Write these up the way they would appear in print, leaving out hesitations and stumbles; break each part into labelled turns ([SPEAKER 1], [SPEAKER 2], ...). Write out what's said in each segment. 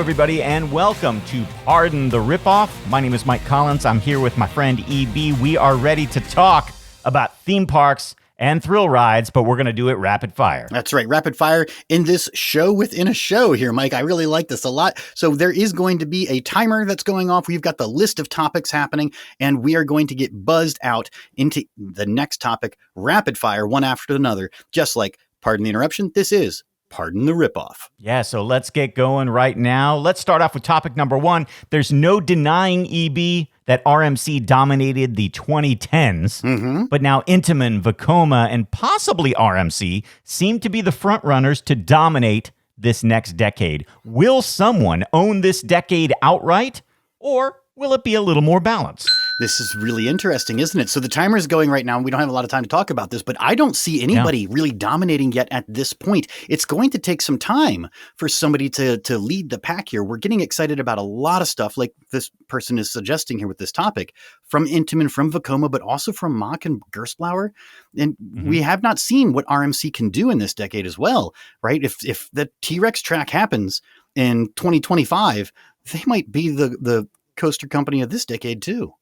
[SPEAKER 1] everybody, and welcome to Pardon the Ripoff. My name is Mike Collins. I'm here with my friend EB. We are ready to talk about theme parks and thrill rides, but we're going to do it rapid fire.
[SPEAKER 2] That's right, rapid fire in this show within a show here, Mike. I really like this a lot. So there is going to be a timer that's going off. We've got the list of topics happening, and we are going to get buzzed out into the next topic, rapid fire, one after another, just like Pardon the Interruption. This is Pardon the Ripoff.
[SPEAKER 1] Yeah, so let's get going right now. Let's start off with topic number one. There's no denying, EB, that RMC dominated the 2010s, but now Intamin, Vekoma, and possibly RMC seem to be the front runners to dominate this next decade. Will someone own this decade outright, or will it be a little more balanced?
[SPEAKER 2] This is really interesting, isn't it? So the timer is going right now, and we don't have a lot of time to talk about this, but I don't see anybody really dominating yet at this point. It's going to take some time for somebody to lead the pack here. We're getting excited about a lot of stuff, like this person is suggesting here with this topic, from Intamin, from Vekoma, but also from Mach and Gerstblauer. And we have not seen what RMC can do in this decade as well, right? If the T-Rex track happens in 2025, they might be the coaster company of this decade too.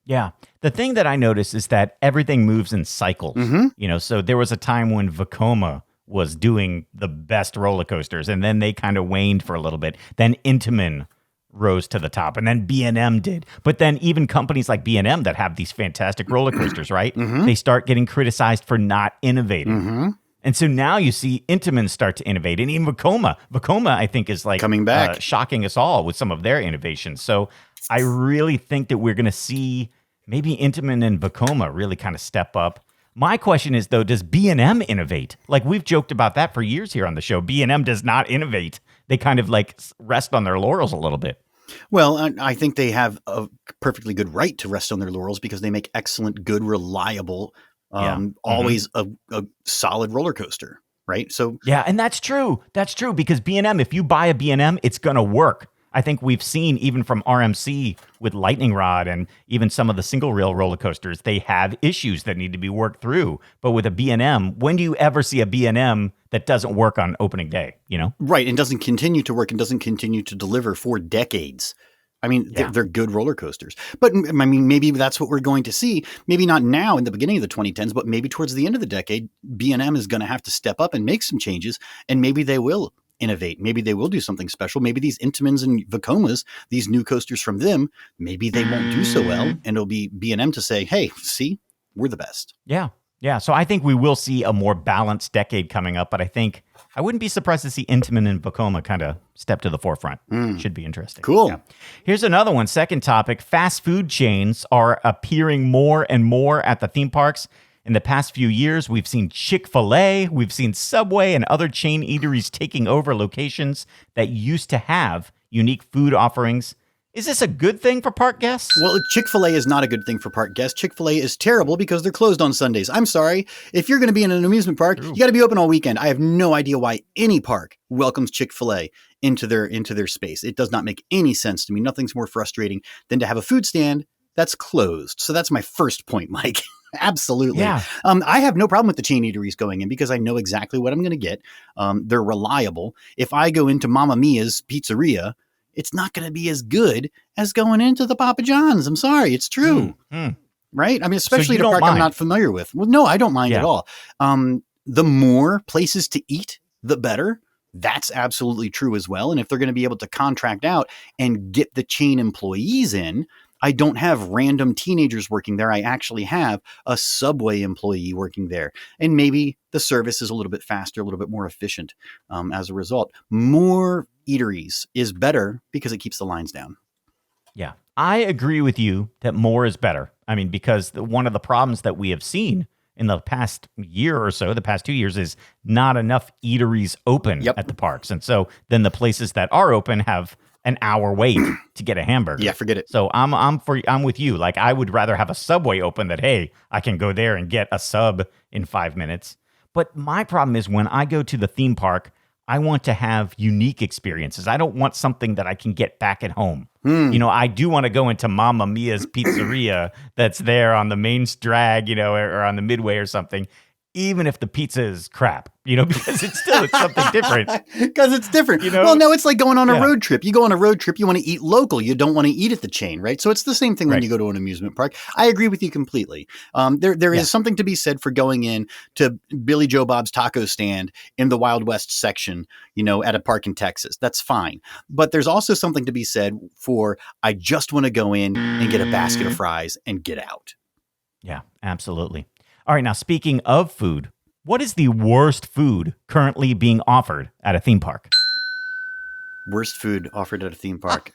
[SPEAKER 1] Yeah. The thing that I noticed is that everything moves in cycles. You know, so there was a time when Vekoma was doing the best roller coasters, and then they kind of waned for a little bit. Then Intamin rose to the top, and then B&M did. But then even companies like B&M that have these fantastic roller coasters, right? They start getting criticized for not innovating. And so now you see Intamin start to innovate, and even Vekoma. Vekoma, I think, is like
[SPEAKER 2] coming back,
[SPEAKER 1] shocking us all with some of their innovations. So I really think that we're going to see maybe Intamin and Vekoma really kind of step up. My question is, though, does B&M innovate? Like, we've joked about that for years here on the show. B&M does not innovate. They kind of like rest on their laurels a little bit.
[SPEAKER 2] Well, I think they have a perfectly good right to rest on their laurels because they make excellent, good, reliable, always a solid roller coaster, right? So
[SPEAKER 1] yeah, and that's true. That's true because B&M, if you buy a B&M, it's going to work. I think we've seen even from RMC with Lightning Rod and even some of the single rail roller coasters, they have issues that need to be worked through. But with a B&M, when do you ever see a B&M that doesn't work on opening day, you know?
[SPEAKER 2] Right, and doesn't continue to work and doesn't continue to deliver for decades. I mean, they're good roller coasters. But I mean, maybe that's what we're going to see. Maybe not now in the beginning of the 2010s, but maybe towards the end of the decade, B&M is going to have to step up and make some changes, and maybe they will innovate. Maybe they will do something special. Maybe these Intamins and Vekomas, these new coasters from them, maybe they won't do so well, and it'll be B&M to say, hey, see, we're the best.
[SPEAKER 1] Yeah. Yeah. So I think we will see a more balanced decade coming up, but I wouldn't be surprised to see Intamin and Vekoma kind of step to the forefront. Should be interesting.
[SPEAKER 2] Cool.
[SPEAKER 1] Yeah. Here's another one. Second topic. Fast food chains are appearing more and more at the theme parks. In the past few years, we've seen Chick-fil-A, we've seen Subway and other chain eateries taking over locations that used to have unique food offerings. Is this a good thing for park guests?
[SPEAKER 2] Well, Chick-fil-A is not a good thing for park guests. Chick-fil-A is terrible because they're closed on Sundays. I'm sorry. If you're going to be in an amusement park, you got to be open all weekend. I have no idea why any park welcomes Chick-fil-A into their space. It does not make any sense to me. Nothing's more frustrating than to have a food stand that's closed. So that's my first point, Mike. Absolutely.
[SPEAKER 1] Yeah.
[SPEAKER 2] I have no problem with the chain eateries going in because I know exactly what I'm going to get. They're reliable. If I go into Mamma Mia's Pizzeria, it's not going to be as good as going into the Papa John's. I'm sorry. It's true. Right? I mean, especially at a park I'm not familiar with. Well, no, I don't mind at all. The more places to eat, the better. That's absolutely true as well. And if they're going to be able to contract out and get the chain employees in, I don't have random teenagers working there. I actually have a Subway employee working there. And maybe the service is a little bit faster, a little bit more efficient as a result. More eateries is better because it keeps the lines down.
[SPEAKER 1] Yeah, I agree with you that more is better. I mean, because one of the problems that we have seen in the past year or so, the past 2 years, is not enough eateries open at the parks. And so then the places that are open have an hour wait to get a hamburger.
[SPEAKER 2] Yeah, forget it.
[SPEAKER 1] So I'm with you. Like, I would rather have a Subway open that, hey, I can go there and get a sub in 5 minutes. But my problem is when I go to the theme park, I want to have unique experiences. I don't want something that I can get back at home. You know, I do want to go into Mamma Mia's Pizzeria that's there on the main drag, you know, or on the Midway or something. even if the pizza is crap, because it's something different.
[SPEAKER 2] Because it's different. Well, no, it's like going on a road trip. You go on a road trip, you want to eat local. You don't want to eat at the chain, right? So it's the same thing when you go to an amusement park. I agree with you completely. There is something to be said for going in to Billy Joe Bob's taco stand in the Wild West section, at a park in Texas. That's fine. But there's also something to be said for, I just want to go in and get a basket of fries and get out.
[SPEAKER 1] Yeah, absolutely. All right, now speaking of food, what is the worst food currently being offered at a theme park?
[SPEAKER 2] Worst food offered at a theme park.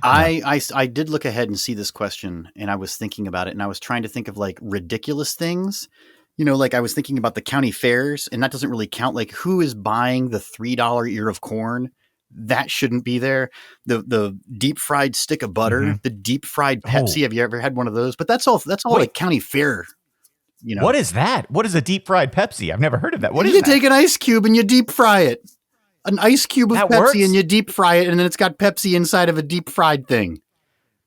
[SPEAKER 2] I did look ahead and see this question, and I was thinking about it, and I was trying to think of like ridiculous things. Like I was thinking about the county fairs, and that doesn't really count. Like, who is buying the $3 ear of corn? That shouldn't be there. The deep fried stick of butter, the deep fried Pepsi. Have you ever had one of those? But that's all like county fair.
[SPEAKER 1] What is that? What is a deep fried Pepsi? I've never heard of that. What is
[SPEAKER 2] you
[SPEAKER 1] that?
[SPEAKER 2] take an ice cube and you deep fry it. An ice cube of
[SPEAKER 1] that
[SPEAKER 2] Pepsi
[SPEAKER 1] works?
[SPEAKER 2] And you deep fry it, and then it's got Pepsi inside of a deep fried thing.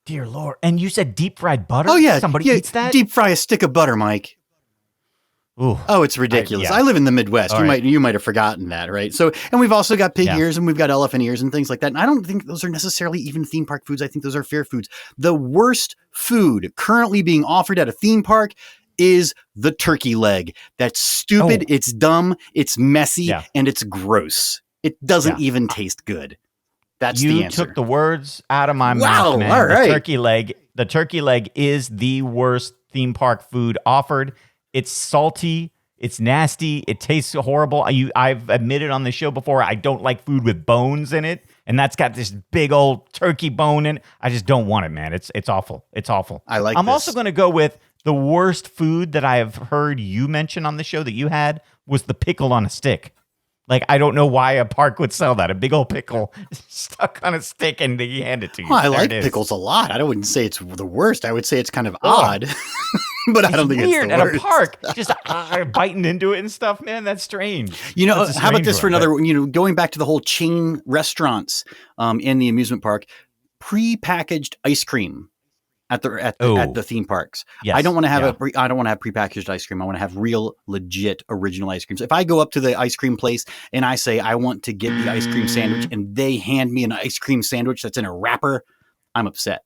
[SPEAKER 1] Dear Lord. And you said deep fried butter?
[SPEAKER 2] Oh, yeah.
[SPEAKER 1] Somebody eats that?
[SPEAKER 2] Deep fry a stick of butter, Mike.
[SPEAKER 1] Ooh.
[SPEAKER 2] Oh, it's ridiculous. I live in the Midwest. You might have forgotten that, right? So, and we've also got pig ears, and we've got elephant ears and things like that. And I don't think those are necessarily even theme park foods. I think those are fair foods. The worst food currently being offered at a theme park is the turkey leg. That's stupid. It's dumb. It's messy, and it's gross. It doesn't even taste good. That's the answer.
[SPEAKER 1] You took the words out of my mouth, man.
[SPEAKER 2] All right.
[SPEAKER 1] The turkey leg is the worst theme park food offered. It's salty. It's nasty. It tastes horrible. I've admitted on the show before, I don't like food with bones in it. And that's got this big old turkey bone in it. I just don't want it, man. It's awful. It's awful. I'm also going to go with the worst food that I have heard you mention on the show that you had was the pickle on a stick. Like, I don't know why a park would sell that. A big old pickle stuck on a stick and they hand it to you.
[SPEAKER 2] Well, I like pickles a lot. I wouldn't say it's the worst. I would say it's kind of odd. But I don't think it's the worst.
[SPEAKER 1] At a park, just biting into it and stuff, man. That's strange.
[SPEAKER 2] How about this for another one? Going back to the whole chain restaurants in the amusement park, pre-packaged ice cream at the theme parks. Yes. I don't want to have prepackaged ice cream. I want to have real, legit, original ice creams. If I go up to the ice cream place and I say I want to get the ice cream sandwich, and they hand me an ice cream sandwich that's in a wrapper, I'm upset.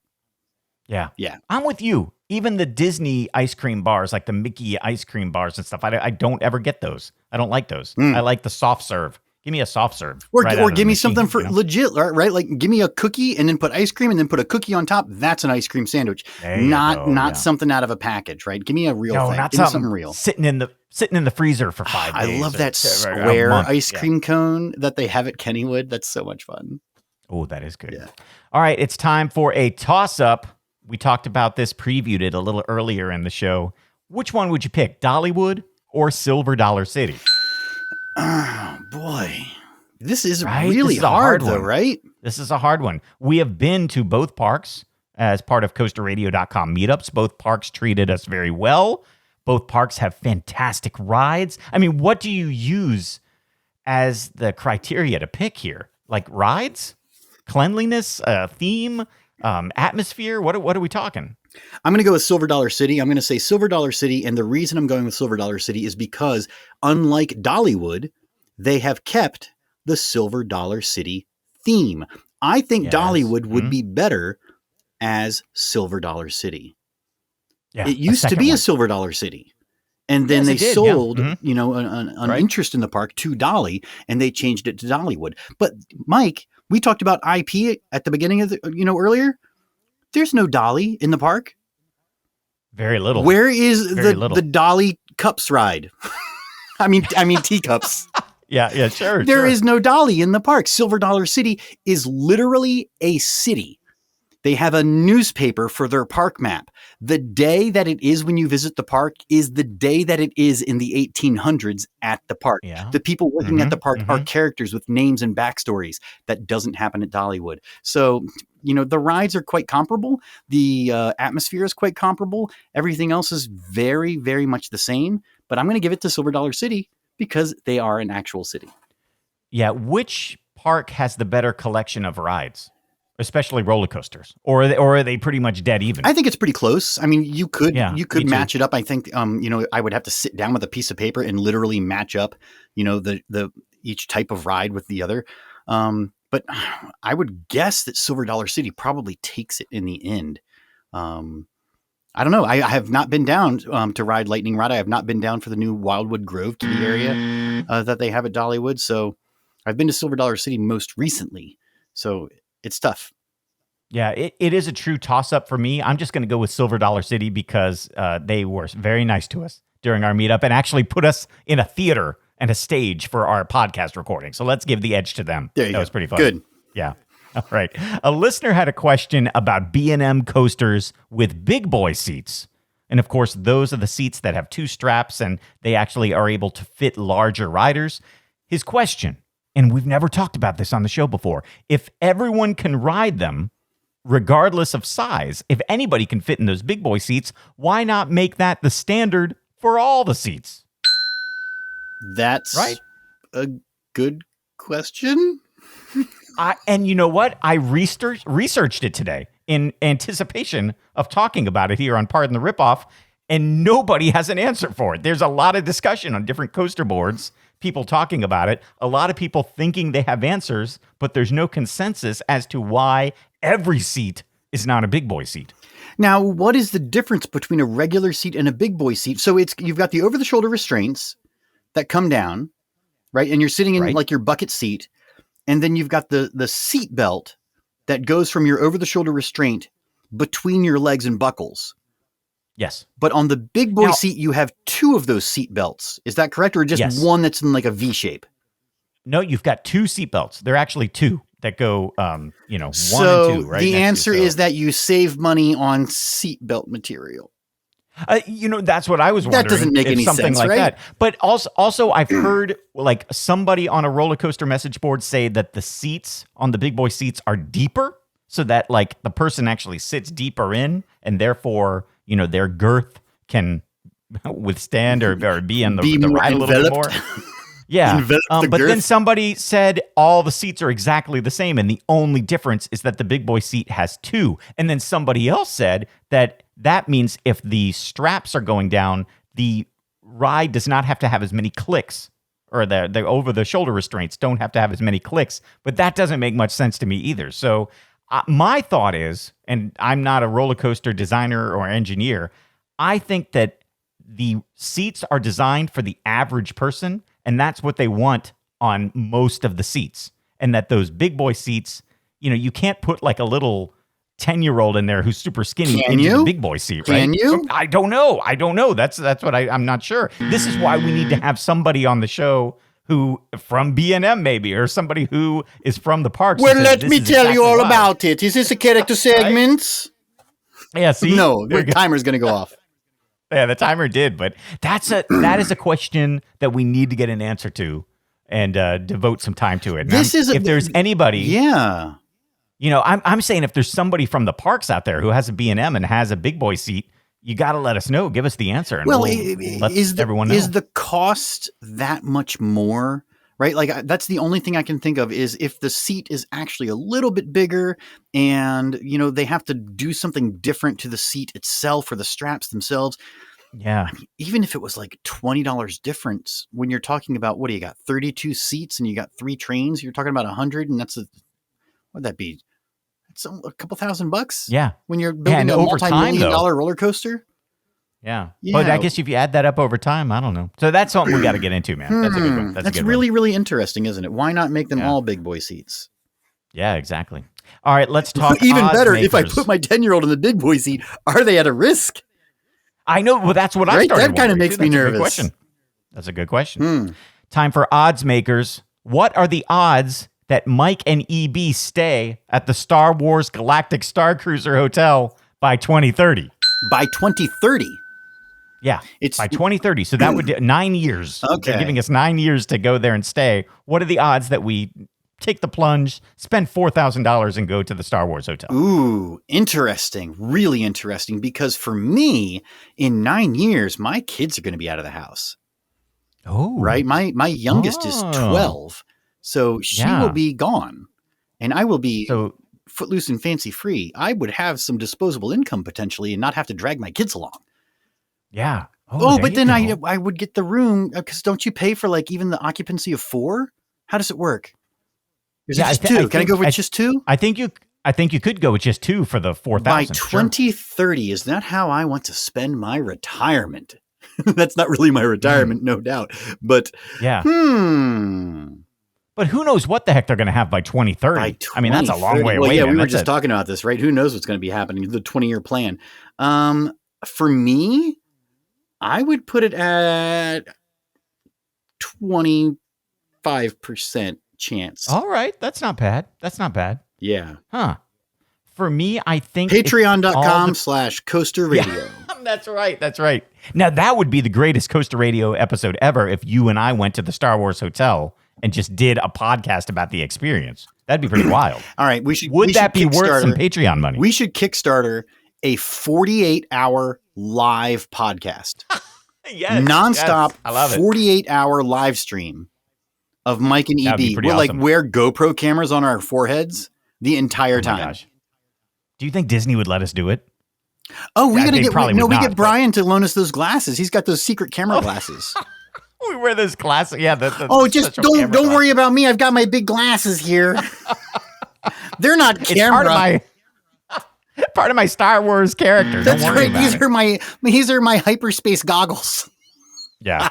[SPEAKER 1] Yeah.
[SPEAKER 2] Yeah.
[SPEAKER 1] I'm with you. Even the Disney ice cream bars, like the Mickey ice cream bars and stuff, I don't ever get those. I don't like those. I like the soft serve. Give me a soft serve.
[SPEAKER 2] Or give me something for legit, right? Like, give me a cookie and then put ice cream and then put a cookie on top. That's an ice cream sandwich. Not something out of a package, right? Give me a real thing. Give me something real.
[SPEAKER 1] Sitting in the freezer for 5 days.
[SPEAKER 2] I love that square ice cream cone that they have at Kennywood. That's so much fun.
[SPEAKER 1] Oh, that is good.
[SPEAKER 2] Yeah.
[SPEAKER 1] All right, it's time for a toss-up. We talked about this, previewed it a little earlier in the show. Which one would you pick, Dollywood or Silver Dollar City?
[SPEAKER 2] Oh, boy. This is really hard, though, right?
[SPEAKER 1] This is a hard one. We have been to both parks as part of CostaRadio.com meetups. Both parks treated us very well. Both parks have fantastic rides. I mean, what do you use as the criteria to pick here? Like rides? Cleanliness? Theme? Atmosphere? What are we talking?
[SPEAKER 2] I'm going to go with Silver Dollar City. I'm going to say Silver Dollar City. And the reason I'm going with Silver Dollar City is because, unlike Dollywood, they have kept the Silver Dollar City theme. I think Dollywood would be better as Silver Dollar City. Yeah, it used to be a Silver Dollar City. And then they sold, an interest in the park to Dolly, and they changed it to Dollywood. But Mike, we talked about IP at the beginning of earlier. There's no Dolly in the park.
[SPEAKER 1] Very little.
[SPEAKER 2] Where is the Dolly Cups ride? I mean teacups.
[SPEAKER 1] Yeah, sure.
[SPEAKER 2] There is no Dolly in the park. Silver Dollar City is literally a city. They have a newspaper for their park map. The day that it is when you visit the park is the day that it is in the 1800s at the park. Yeah. The people working at the park are characters with names and backstories. That doesn't happen at Dollywood. So, the rides are quite comparable. The atmosphere is quite comparable. Everything else is very, very much the same. But I'm going to give it to Silver Dollar City because they are an actual city.
[SPEAKER 1] Yeah. Which park has the better collection of rides? especially roller coasters, or are they pretty much dead even?
[SPEAKER 2] I think it's pretty close. I mean, you could
[SPEAKER 1] me
[SPEAKER 2] match
[SPEAKER 1] too.
[SPEAKER 2] it up. I think I would have to sit down with a piece of paper and literally match up, the each type of ride with the other. But I would guess that Silver Dollar City probably takes it in the end. I don't know. I have not been down to ride Lightning Rod. I have not been down for the new Wildwood Grove Kiddie area that they have at Dollywood. So I've been to Silver Dollar City most recently. So it's tough.
[SPEAKER 1] Yeah, it is a true toss-up for me. I'm just going to go with Silver Dollar City because they were very nice to us during our meetup and actually put us in a theater and a stage for our podcast recording. So let's give the edge to them.
[SPEAKER 2] There you go.
[SPEAKER 1] That was pretty fun.
[SPEAKER 2] Good.
[SPEAKER 1] Yeah. All right. A listener had a question about B&M coasters with big boy seats. And of course, those are the seats that have two straps and they actually are able to fit larger riders. His question, and we've never talked about this on the show before, if everyone can ride them, regardless of size, if anybody can fit in those big boy seats, why not make that the standard for all the seats?
[SPEAKER 2] That's
[SPEAKER 1] right.
[SPEAKER 2] A good question.
[SPEAKER 1] And you know what? I researched it today in anticipation of talking about it here on Pardon the Ripoff, and nobody has an answer for it. There's a lot of discussion on different coaster boards, people talking about it, a lot of people thinking they have answers, but there's no consensus as to why every seat is not a big boy seat.
[SPEAKER 2] Now, what is the difference between a regular seat and a big boy seat? So you've got the over-the-shoulder restraints that come down, right? And you're sitting in like your bucket seat. And then you've got the seat belt that goes from your over-the-shoulder restraint between your legs and buckles.
[SPEAKER 1] Yes.
[SPEAKER 2] But on the big boy seat, you have two of those seat belts. Is that correct? Or just one that's in like a V shape?
[SPEAKER 1] No, you've got two seat belts. They're actually two that go, 1 and 2, right?
[SPEAKER 2] The answer is that you save money on seat belt material.
[SPEAKER 1] That's what I was wondering.
[SPEAKER 2] That doesn't make any
[SPEAKER 1] something
[SPEAKER 2] sense,
[SPEAKER 1] like
[SPEAKER 2] right?
[SPEAKER 1] that. But also I've heard like somebody on a roller coaster message board say that the seats on the big boy seats are deeper, so that like the person actually sits deeper in, and therefore their girth can withstand or be in the ride a little bit more. Yeah, but then somebody said all the seats are exactly the same, and the only difference is that the big boy seat has two. And then somebody else said that means if the straps are going down, the ride does not have to have as many clicks, or the over-the-shoulder restraints don't have to have as many clicks. But that doesn't make much sense to me either. So my thought is, and I'm not a roller coaster designer or engineer, I think that the seats are designed for the average person, and that's what they want on most of the seats. And that those big boy seats, you can't put like a little 10-year-old in there who's super skinny into the big boy seat, right?
[SPEAKER 2] Can you?
[SPEAKER 1] I don't know. That's what I'm not sure. This is why we need to have somebody on the show who from B&M maybe, or somebody who is from the parks.
[SPEAKER 2] Well, let me tell you all about it. Is this a character segment?
[SPEAKER 1] Right? Yeah, see?
[SPEAKER 2] No, the timer's going to go off.
[SPEAKER 1] Yeah, the timer did, but that is a question that we need to get an answer to and devote some time to it. If there's anybody,
[SPEAKER 2] yeah,
[SPEAKER 1] I'm saying if there's somebody from the parks out there who has a B&M and has a big boy seat, you got to let us know. Give us the answer, and we'll let everyone know.
[SPEAKER 2] Is the cost that much more? Right, like that's the only thing I can think of is if the seat is actually a little bit bigger, and they have to do something different to the seat itself or the straps themselves.
[SPEAKER 1] Yeah,
[SPEAKER 2] I mean, even if it was like $20 difference, when you're talking about what do you got, 32 seats and you got 3 trains, you're talking about 100, and what'd that be? It's a couple $1,000.
[SPEAKER 1] Yeah,
[SPEAKER 2] when you're building a multi-million-dollar roller coaster.
[SPEAKER 1] Yeah, but I guess if you add that up over time, I don't know. So that's something we got to get into, man. That's a good one.
[SPEAKER 2] That's really, really interesting, isn't it? Why not make them all big boy seats?
[SPEAKER 1] Yeah, exactly. All right, let's talk.
[SPEAKER 2] Even better, if I put my 10-year-old in the big boy seat, are they at a risk?
[SPEAKER 1] I know. Well, that's what I started.
[SPEAKER 2] That kind of makes me nervous.
[SPEAKER 1] That's a good question. Time for odds makers. What are the odds that Mike and EB stay at the Star Wars Galactic Star Cruiser Hotel by 2030?
[SPEAKER 2] By 2030?
[SPEAKER 1] Yeah, it's by 2030. So that would be 9 years.
[SPEAKER 2] Okay.
[SPEAKER 1] They're giving us 9 years to go there and stay. What are the odds that we take the plunge, spend $4,000 and go to the Star Wars Hotel?
[SPEAKER 2] Ooh, interesting. Really interesting. Because for me, in 9 years, my kids are going to be out of the house.
[SPEAKER 1] Oh.
[SPEAKER 2] Right? My youngest is 12. So she will be gone. And I will be footloose and fancy free, I would have some disposable income potentially and not have to drag my kids along.
[SPEAKER 1] Yeah.
[SPEAKER 2] But then I would get the room because don't you pay for like even the occupancy of 4? How does it work? Is it just 2? Can I go with just 2?
[SPEAKER 1] I think you could go with just 2 for the 4,000.
[SPEAKER 2] By 2030, is that how I want to spend my retirement? That's not really my retirement, no doubt. But
[SPEAKER 1] yeah. But who knows what the heck they're going to have by 2030? I mean, that's a long way away.
[SPEAKER 2] Yeah, we were just talking about this, right? Who knows what's going to be happening? The 20-year plan. For me, I would put it at 25% chance.
[SPEAKER 1] All right. That's not bad.
[SPEAKER 2] Yeah.
[SPEAKER 1] Huh. For me, I think
[SPEAKER 2] Patreon.com/Costa Radio.
[SPEAKER 1] Yeah, that's right. Now, that would be the greatest Costa Radio episode ever if you and I went to the Star Wars Hotel and just did a podcast about the experience. That'd be pretty wild.
[SPEAKER 2] All right.
[SPEAKER 1] Would that be worth some Patreon money?
[SPEAKER 2] We should Kickstarter a 48-hour live podcast.
[SPEAKER 1] Yes.
[SPEAKER 2] Nonstop,
[SPEAKER 1] yes, I love it.
[SPEAKER 2] 48-hour live stream of Mike and EB. We'll like wear GoPro cameras on our foreheads the entire time.
[SPEAKER 1] Gosh. Do you think Disney would let us do it?
[SPEAKER 2] Oh, we get Brian to loan us those glasses. He's got those secret camera glasses.
[SPEAKER 1] We wear those glasses. Yeah.
[SPEAKER 2] Just don't worry about me. I've got my big glasses here. They're not camera.
[SPEAKER 1] It's part of my Star Wars character.
[SPEAKER 2] That's right. These are my hyperspace goggles.
[SPEAKER 1] Yeah.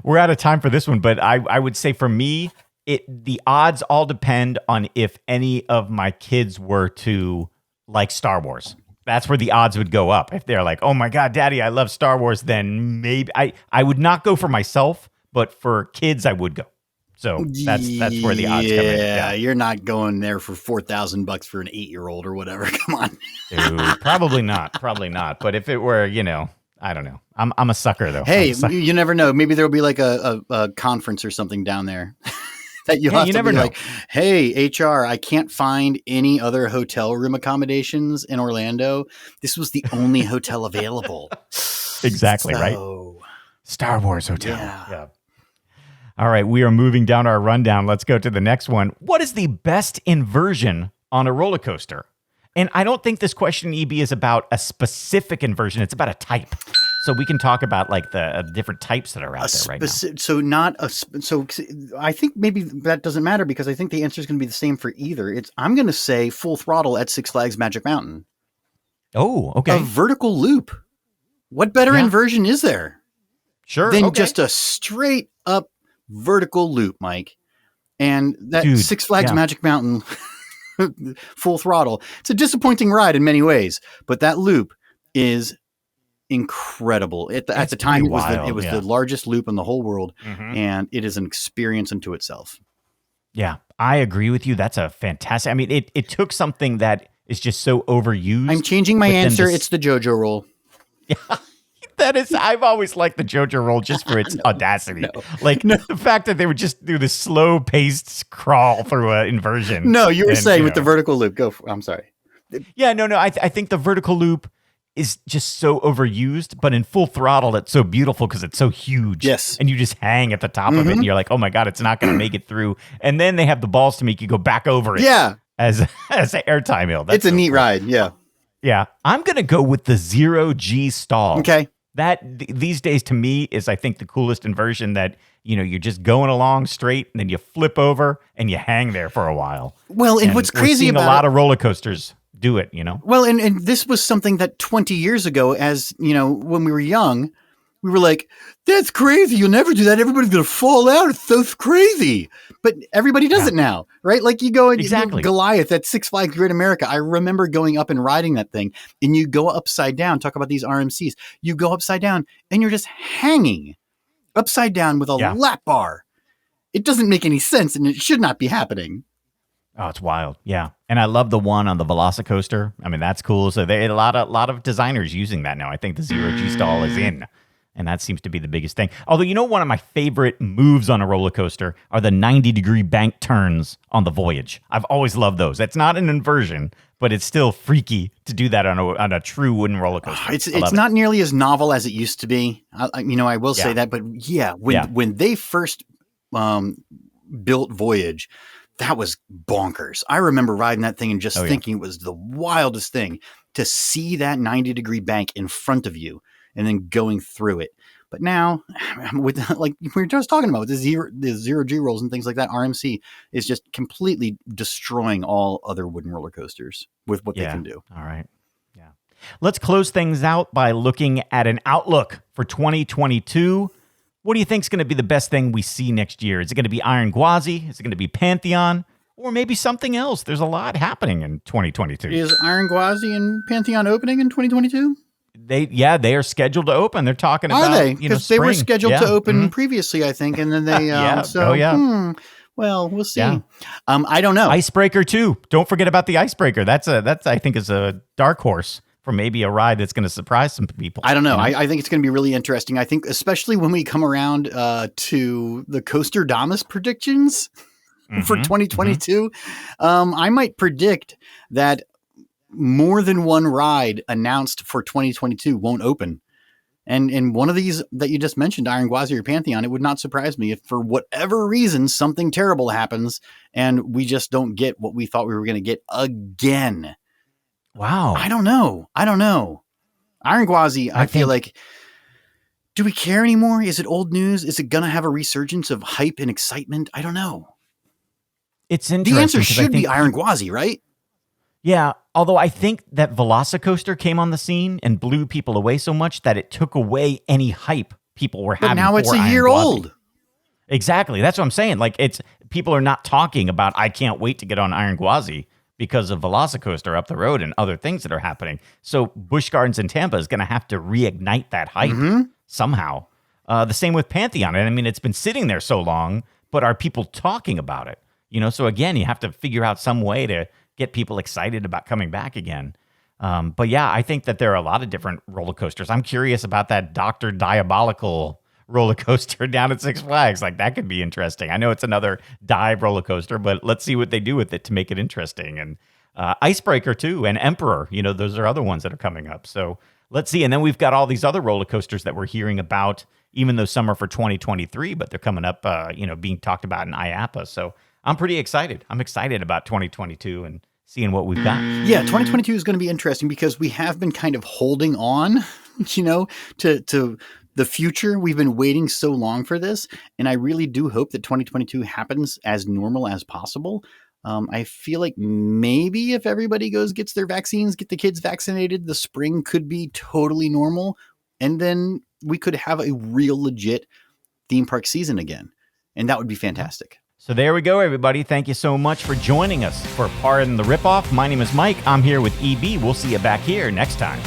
[SPEAKER 1] We're out of time for this one, but I would say for me, the odds all depend on if any of my kids were to like Star Wars. That's where the odds would go up. If they're like, oh my God, Daddy, I love Star Wars, then maybe I would not go for myself, but for kids, I would go. So that's where the odds come in.
[SPEAKER 2] Yeah, you're not going there for $4,000 for an 8-year-old or whatever. Come on.
[SPEAKER 1] Dude, probably not. But if it were, I don't know. I'm a sucker though.
[SPEAKER 2] Hey, you never know. Maybe there'll be like a conference or something down there. That you have to be like, hey, HR, I can't find any other hotel room accommodations in Orlando. This was the only hotel available.
[SPEAKER 1] Exactly, right? Star Wars Hotel. Yeah. All right, we are moving down our rundown. Let's go to the next one. What is the best inversion on a roller coaster? And I don't think this question, EB, is about a specific inversion. It's about a type. So we can talk about like the different types that are out there right now.
[SPEAKER 2] So I think maybe that doesn't matter because I think the answer is going to be the same for either. I'm going to say Full Throttle at Six Flags Magic Mountain.
[SPEAKER 1] Oh, okay.
[SPEAKER 2] A vertical loop. What better inversion is there?
[SPEAKER 1] Sure.
[SPEAKER 2] Than just a straight up vertical loop, Mike. And that Six Flags Magic Mountain Full Throttle. It's a disappointing ride in many ways, but that loop is incredible. At the time, it was the largest loop in the whole world, and it is an experience unto itself.
[SPEAKER 1] Yeah, I agree with you. That's a fantastic. I mean, it took something that is just so overused.
[SPEAKER 2] I'm changing my answer. It's the JoJo roll.
[SPEAKER 1] Yeah. That is, I've always liked the JoJo roll just for its audacity. The fact that they would just do this slow paced crawl through an inversion.
[SPEAKER 2] No, you were saying with the vertical loop. I'm sorry.
[SPEAKER 1] Yeah, no. I think the vertical loop is just so overused, but in Full Throttle, it's so beautiful because it's so huge.
[SPEAKER 2] Yes.
[SPEAKER 1] And you just hang at the top of it and you're like, oh my God, it's not going to make it through. And then they have the balls to make you go back over it.
[SPEAKER 2] Yeah.
[SPEAKER 1] As an airtime hill.
[SPEAKER 2] It's a neat ride. Yeah.
[SPEAKER 1] Yeah. I'm going to go with the 0G stall.
[SPEAKER 2] Okay.
[SPEAKER 1] That these days to me is, I think, the coolest inversion that, you're just going along straight and then you flip over and you hang there for a while.
[SPEAKER 2] Well, and what's crazy about
[SPEAKER 1] a lot of roller coasters do it,
[SPEAKER 2] Well, and this was something that 20 years ago, as when we were young, we were like, that's crazy. You'll never do that. Everybody's going to fall out. It's so crazy. But everybody does it now, right? Like you go and Goliath at Six Flags Great America. I remember going up and riding that thing and you go upside down, talk about these RMCs. You go upside down and you're just hanging upside down with a lap bar. It doesn't make any sense and it should not be happening.
[SPEAKER 1] Oh, it's wild. Yeah. And I love the one on the Velocicoaster. I mean, that's cool. So they had a lot of designers using that now. I think the 0G stall is in. And that seems to be the biggest thing. Although, one of my favorite moves on a roller coaster are the 90-degree bank turns on the Voyage. I've always loved those. It's not an inversion, but it's still freaky to do that on a true wooden roller coaster.
[SPEAKER 2] It's not nearly as novel as it used to be. I will say that. But when they first built Voyage, that was bonkers. I remember riding that thing and just
[SPEAKER 1] Oh, yeah.
[SPEAKER 2] thinking it was the wildest thing to see that 90-degree bank in front of you and then going through it. But now, with like we were just talking about the zero G rolls and things like that, RMC is just completely destroying all other wooden roller coasters with what they can do.
[SPEAKER 1] All right. Yeah. Let's close things out by looking at an outlook for 2022. What do you think is going to be the best thing we see next year? Is it going to be Iron Gwazi? Is it going to be Pantheon? Or maybe something else? There's a lot happening in 2022.
[SPEAKER 2] Is Iron Gwazi and Pantheon opening in 2022?
[SPEAKER 1] They are scheduled to open. They're talking about,
[SPEAKER 2] Are they? Because they were scheduled to open previously, I think, and then they well, we'll see.
[SPEAKER 1] Yeah.
[SPEAKER 2] I don't know.
[SPEAKER 1] Icebreaker too. Don't forget about the Icebreaker. That's I think is a dark horse for maybe a ride that's going to surprise some people.
[SPEAKER 2] I don't know. I think it's going to be really interesting. I think especially when we come around to the Coaster Damas predictions for 2022, I might predict that more than one ride announced for 2022 won't open. And one of these that you just mentioned, Iron Gwazi or Pantheon, it would not surprise me if for whatever reason something terrible happens and we just don't get what we thought we were going to get again.
[SPEAKER 1] Wow.
[SPEAKER 2] I don't know. Iron Gwazi, I feel like, do we care anymore? Is it old news? Is it going to have a resurgence of hype and excitement? I don't know.
[SPEAKER 1] It's interesting.
[SPEAKER 2] The answer should be Iron Gwazi, right?
[SPEAKER 1] Yeah, although I think that Velocicoaster came on the scene and blew people away so much that it took away any hype people were having.
[SPEAKER 2] But now it's a
[SPEAKER 1] Iron
[SPEAKER 2] year
[SPEAKER 1] Gwazi.
[SPEAKER 2] old.
[SPEAKER 1] Exactly. That's what I'm saying. Like, people are not talking about, I can't wait to get on Iron Gwazi because of Velocicoaster up the road and other things that are happening. So Busch Gardens in Tampa is going to have to reignite that hype somehow. The same with Pantheon. And I mean, it's been sitting there so long, but are people talking about it? So again, you have to figure out some way to get people excited about coming back again. But yeah, I think that there are a lot of different roller coasters. I'm curious about that Dr. Diabolical roller coaster down at Six Flags. Like, that could be interesting. I know it's another dive roller coaster, but let's see what they do with it to make it interesting. And Icebreaker too, and Emperor, those are other ones that are coming up. So let's see. And then we've got all these other roller coasters that we're hearing about, even though some are for 2023, but they're coming up, being talked about in IAAPA. So I'm pretty excited. I'm excited about 2022 and seeing what we've got.
[SPEAKER 2] Yeah, 2022 is going to be interesting because we have been kind of holding on, to the future. We've been waiting so long for this, and I really do hope that 2022 happens as normal as possible. I feel like maybe if everybody gets their vaccines, get the kids vaccinated, the spring could be totally normal, and then we could have a real legit theme park season again, and that would be fantastic.
[SPEAKER 1] So there we go, everybody. Thank you so much for joining us for Pardon the Ripoff. My name is Mike. I'm here with EB. We'll see you back here next time.